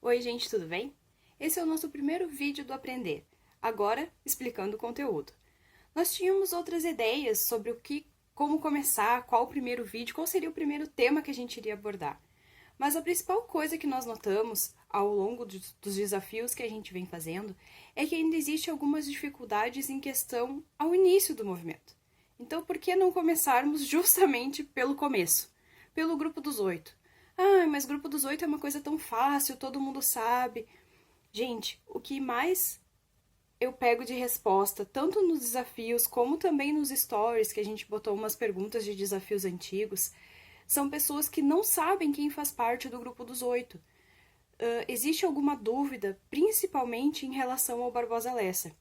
Oi gente, tudo bem? Esse é o nosso primeiro vídeo do Aprender, agora explicando o conteúdo. Nós tínhamos outras ideias sobre como começar, qual o primeiro vídeo, qual seria o primeiro tema que a gente iria abordar. Mas a principal coisa que nós notamos ao longo dos desafios que a gente vem fazendo é que ainda existe algumas dificuldades em questão ao início do movimento. Então, por que não começarmos justamente pelo começo? Pelo grupo dos 8. Ah, mas grupo dos 8 é uma coisa tão fácil, todo mundo sabe. Gente, o que mais eu pego de resposta, tanto nos desafios como também nos stories, que a gente botou umas perguntas de desafios antigos, são pessoas que não sabem quem faz parte do grupo dos 8. Existe alguma dúvida, principalmente em relação ao Barbosa Lessa.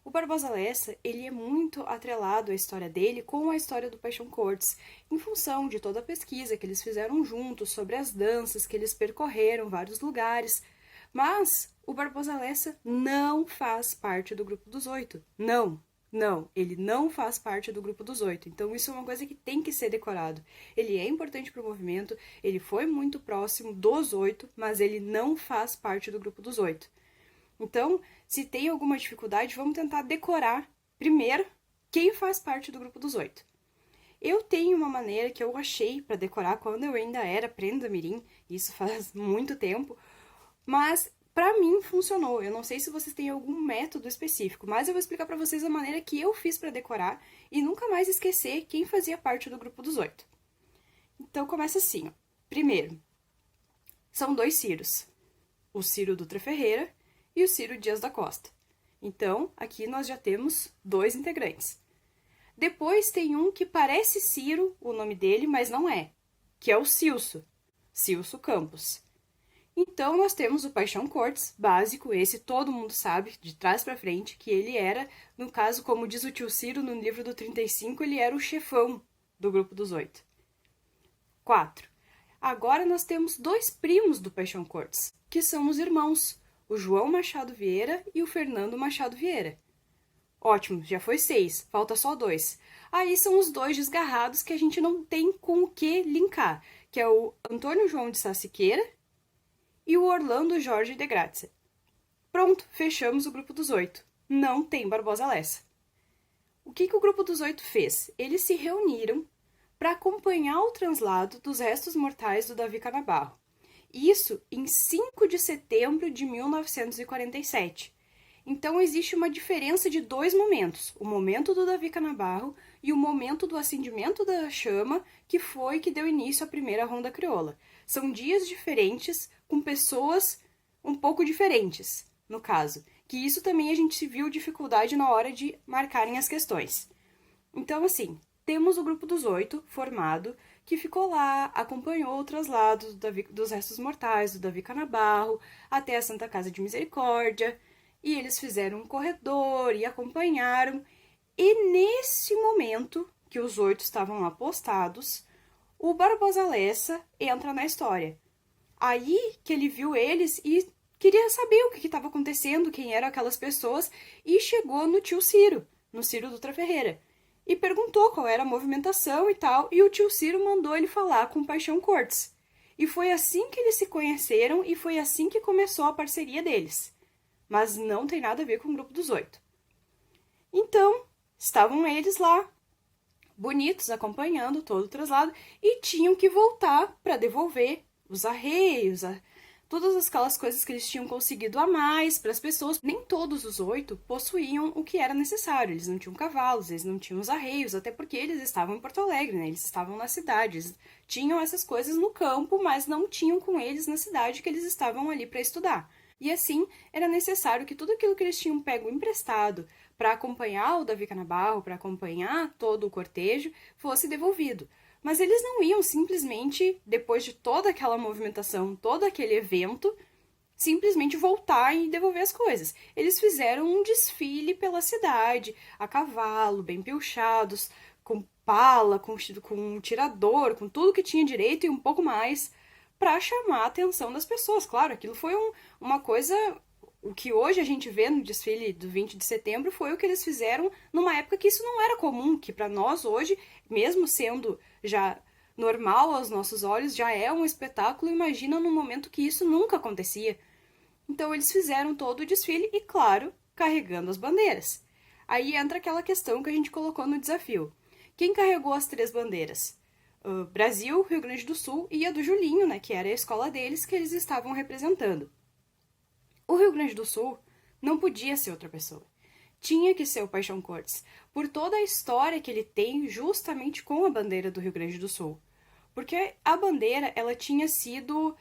O Barbosa Lessa, ele é muito atrelado à história dele com a história do Paixão Cortes, em função de toda a pesquisa que eles fizeram juntos, sobre as danças que eles percorreram, vários lugares. Mas o Barbosa Lessa não faz parte do grupo dos 8. Não, ele não faz parte do grupo dos 8. Então isso é uma coisa que tem que ser decorado. Ele é importante para o movimento, ele foi muito próximo dos 8, mas ele não faz parte do grupo dos 8. Então, se tem alguma dificuldade, vamos tentar decorar primeiro quem faz parte do grupo dos 8. Eu tenho uma maneira que eu achei para decorar quando eu ainda era Prenda Mirim, isso faz muito tempo, mas para mim funcionou. Eu não sei se vocês têm algum método específico, mas eu vou explicar para vocês a maneira que eu fiz para decorar e nunca mais esquecer quem fazia parte do grupo dos 8. Então, começa assim, ó. Primeiro, são 2 Ciros. O Ciro Dutra Ferreira e o Ciro Dias da Costa. Então, aqui nós já temos 2 integrantes. Depois tem um que parece Ciro, o nome dele, mas não é, que é o Cilso Campos. Então, nós temos o Paixão Cortes, básico, esse todo mundo sabe, de trás para frente, que ele era, no caso, como diz o tio Ciro no livro do 35, ele era o chefão do grupo dos 8. 4. Agora nós temos 2 primos do Paixão Cortes, que são os irmãos, o João Machado Vieira e o Fernando Machado Vieira. Ótimo, já foi 6, falta só 2. Aí são os 2 desgarrados que a gente não tem com o que linkar, que é o Antônio João de Sá Siqueira e o Orlando Jorge de Grazia. Pronto, fechamos o grupo dos 8. Não tem Barbosa Lessa. O que o grupo dos 8 fez? Eles se reuniram para acompanhar o translado dos restos mortais do Davi Canabarro. Isso em 5 de setembro de 1947. Então, existe uma diferença de 2 momentos. O momento do Davi Canabarro e o momento do acendimento da chama, que foi que deu início à primeira Ronda Crioula. São dias diferentes, com pessoas um pouco diferentes, no caso. Que isso também a gente viu dificuldade na hora de marcarem as questões. Então, assim, temos o grupo dos 8 formado, que ficou lá, acompanhou o traslado dos restos mortais do Davi Canabarro até a Santa Casa de Misericórdia, e eles fizeram um corredor e acompanharam, e nesse momento que os 8 estavam lá postados, o Barbosa Lessa entra na história. Aí que ele viu eles e queria saber o que estava acontecendo, quem eram aquelas pessoas, e chegou no tio Ciro, no Ciro Dutra Ferreira, e perguntou qual era a movimentação e tal, e o tio Ciro mandou ele falar com o Paixão Cortes. E foi assim que eles se conheceram e foi assim que começou a parceria deles. Mas não tem nada a ver com o grupo dos 8. Então, estavam eles lá, bonitos, acompanhando todo o traslado, e tinham que voltar para devolver os arreios, todas aquelas coisas que eles tinham conseguido a mais para as pessoas. Nem todos os 8 possuíam o que era necessário. Eles não tinham cavalos, eles não tinham os arreios, até porque eles estavam em Porto Alegre, né? Eles estavam na cidade. Eles tinham essas coisas no campo, mas não tinham com eles na cidade, que eles estavam ali para estudar. E assim, era necessário que tudo aquilo que eles tinham pego emprestado para acompanhar o Davi Canabarro, para acompanhar todo o cortejo, fosse devolvido. Mas eles não iam simplesmente, depois de toda aquela movimentação, todo aquele evento, simplesmente voltar e devolver as coisas. Eles fizeram um desfile pela cidade, a cavalo, bem pilchados, com pala, com tirador, com tudo que tinha direito e um pouco mais, para chamar a atenção das pessoas. Claro, aquilo foi uma coisa... O que hoje a gente vê no desfile do 20 de setembro foi o que eles fizeram numa época que isso não era comum, que para nós hoje, mesmo sendo já normal aos nossos olhos, já é um espetáculo. Imagina num momento que isso nunca acontecia. Então eles fizeram todo o desfile e, claro, carregando as bandeiras. Aí entra aquela questão que a gente colocou no desafio. Quem carregou as 3 bandeiras? Brasil, Rio Grande do Sul e a do Julinho, né, que era a escola deles que eles estavam representando. O Rio Grande do Sul não podia ser outra pessoa. Tinha que ser o Paixão Cortes, por toda a história que ele tem justamente com a bandeira do Rio Grande do Sul. Porque a bandeira, ela tinha sido...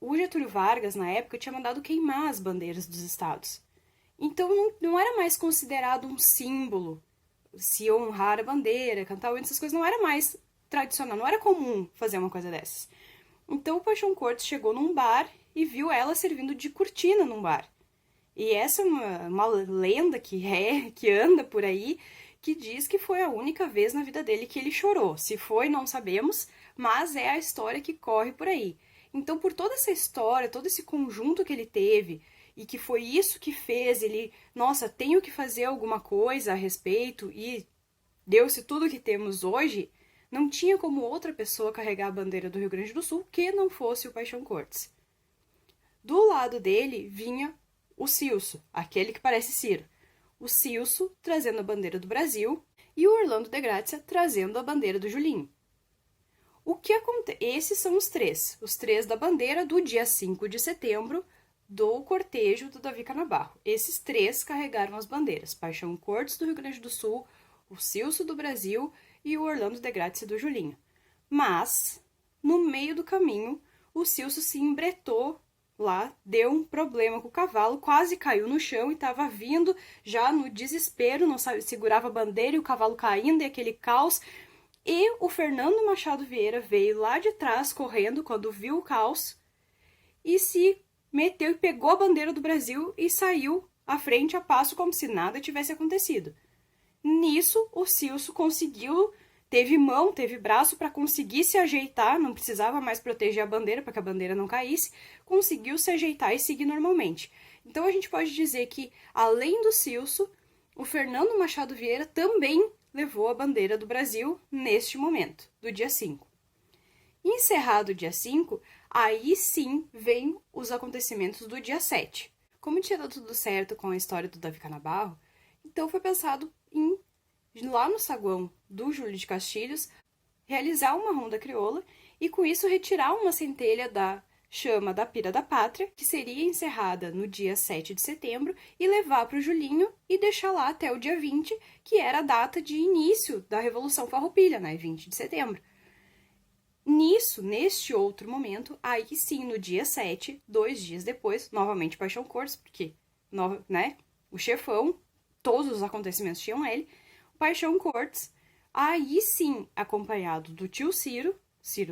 o Getúlio Vargas, na época, tinha mandado queimar as bandeiras dos estados. Então não era mais considerado um símbolo se honrar a bandeira, cantar o hino, essas coisas não era mais tradicional, não era comum fazer uma coisa dessas. Então o Paixão Cortes chegou num bar e viu ela servindo de cortina num bar. E essa é uma lenda que anda por aí, que diz que foi a única vez na vida dele que ele chorou. Se foi, não sabemos, mas é a história que corre por aí. Então, por toda essa história, todo esse conjunto que ele teve, e que foi isso que fez ele, nossa, tenho que fazer alguma coisa a respeito, e deu-se tudo que temos hoje, não tinha como outra pessoa carregar a bandeira do Rio Grande do Sul que não fosse o Paixão Cortes. Do lado dele vinha o Cilso, aquele que parece Ciro. O Cilso trazendo a bandeira do Brasil e o Orlando de Grazia trazendo a bandeira do Julinho. Esses são os três da bandeira do dia 5 de setembro do cortejo do Davi Canabarro. Esses 3 carregaram as bandeiras, Paixão Cortes do Rio Grande do Sul, o Cilso do Brasil e o Orlando de Grazia do Julinho. Mas, no meio do caminho, o Cilso se embretou lá, deu um problema com o cavalo, quase caiu no chão e estava vindo já no desespero, não sabe, segurava a bandeira e o cavalo caindo e aquele caos. E o Fernando Machado Vieira veio lá de trás correndo quando viu o caos e se meteu e pegou a bandeira do Brasil e saiu à frente a passo como se nada tivesse acontecido. Nisso, o Cilso conseguiu, teve mão, teve braço para conseguir se ajeitar, não precisava mais proteger a bandeira para que a bandeira não caísse, conseguiu se ajeitar e seguir normalmente. Então a gente pode dizer que, além do Cilso, o Fernando Machado Vieira também levou a bandeira do Brasil neste momento, do dia 5. Encerrado o dia 5, aí sim vem os acontecimentos do dia 7. Como tinha dado tudo certo com a história do Davi Canabarro, então foi pensado em, lá no saguão do Júlio de Castilhos, realizar uma ronda crioula e com isso retirar uma centelha da chama da Pira da Pátria, que seria encerrada no dia 7 de setembro, e levar para o Julinho e deixar lá até o dia 20, que era a data de início da Revolução Farroupilha, né? 20 de setembro. Neste outro momento, aí sim, no dia 7, 2 dias depois, novamente Paixão Cortes, porque, né, o chefão, todos os acontecimentos tinham ele, Paixão Cortes, aí sim, acompanhado do tio Ciro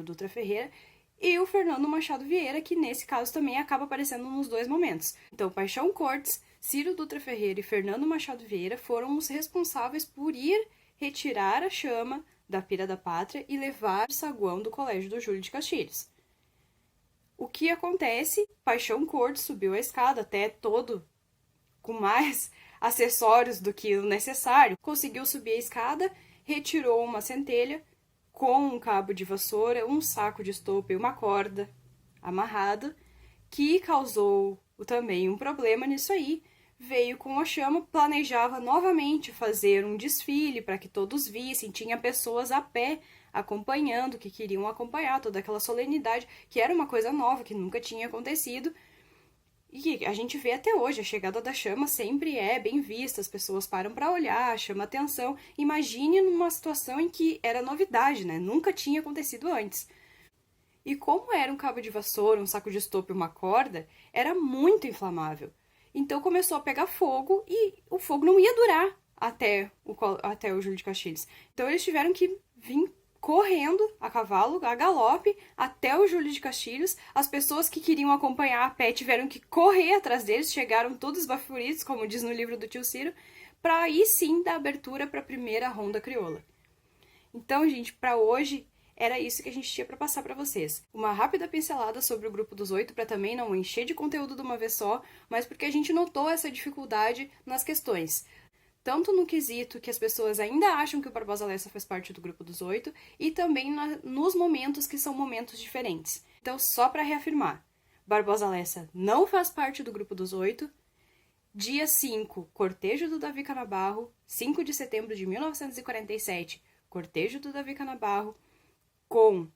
Dutra Ferreira, e o Fernando Machado Vieira, que nesse caso também acaba aparecendo nos 2 momentos. Então, Paixão Cortes, Ciro Dutra Ferreira e Fernando Machado Vieira foram os responsáveis por ir retirar a chama da Pira da Pátria e levar o saguão do Colégio do Júlio de Castilhos. O que acontece? Paixão Cortes subiu a escada, até todo com mais acessórios do que o necessário, conseguiu subir a escada, retirou uma centelha com um cabo de vassoura, um saco de estopa e uma corda amarrada, que causou também um problema nisso aí. Veio com a chama, planejava novamente fazer um desfile para que todos vissem, tinha pessoas a pé acompanhando, que queriam acompanhar toda aquela solenidade, que era uma coisa nova, que nunca tinha acontecido. E a gente vê até hoje, a chegada da chama sempre é bem vista, as pessoas param para olhar, chama atenção. Imagine numa situação em que era novidade, né? Nunca tinha acontecido antes. E como era um cabo de vassoura, um saco de estopa e uma corda, era muito inflamável. Então começou a pegar fogo e o fogo não ia durar até o Júlio de Castilhos. Então eles tiveram que vir correndo a cavalo, a galope, até o Júlio de Castilhos. As pessoas que queriam acompanhar a pé tiveram que correr atrás deles, chegaram todos esbaforidos, como diz no livro do tio Ciro, para aí sim dar abertura para a primeira ronda crioula. Então, gente, para hoje era isso que a gente tinha para passar para vocês. Uma rápida pincelada sobre o grupo dos 8, para também não encher de conteúdo de uma vez só, mas porque a gente notou essa dificuldade nas questões. Tanto no quesito que as pessoas ainda acham que o Barbosa Lessa faz parte do grupo dos 8, e também nos momentos que são momentos diferentes. Então, só para reafirmar, Barbosa Lessa não faz parte do grupo dos 8. Dia 5, cortejo do Davi Canabarro. 5 de setembro de 1947, cortejo do Davi Canabarro, com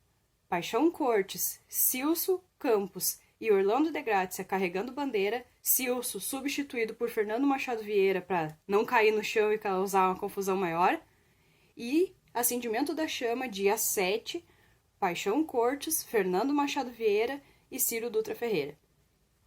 Paixão Cortes, Cilso Campos e Orlando de Grazia carregando bandeira. Cilso substituído por Fernando Machado Vieira para não cair no chão e causar uma confusão maior. E acendimento da chama, dia 7, Paixão Cortes, Fernando Machado Vieira e Ciro Dutra Ferreira.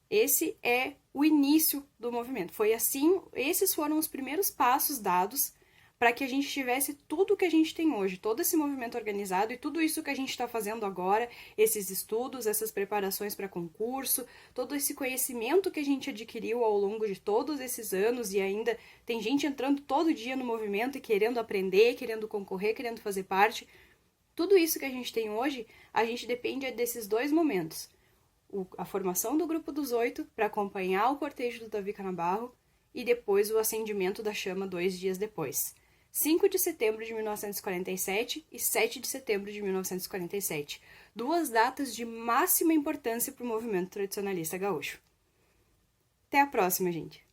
Esse é o início do movimento. Foi assim, esses foram os primeiros passos dados para que a gente tivesse tudo o que a gente tem hoje, todo esse movimento organizado e tudo isso que a gente está fazendo agora, esses estudos, essas preparações para concurso, todo esse conhecimento que a gente adquiriu ao longo de todos esses anos e ainda tem gente entrando todo dia no movimento e querendo aprender, querendo concorrer, querendo fazer parte. Tudo isso que a gente tem hoje, a gente depende desses dois momentos. A formação do grupo dos 8 para acompanhar o cortejo do Davi Canabarro e depois o acendimento da chama 2 dias depois. 5 de setembro de 1947 e 7 de setembro de 1947. Duas datas de máxima importância para o movimento tradicionalista gaúcho. Até a próxima, gente!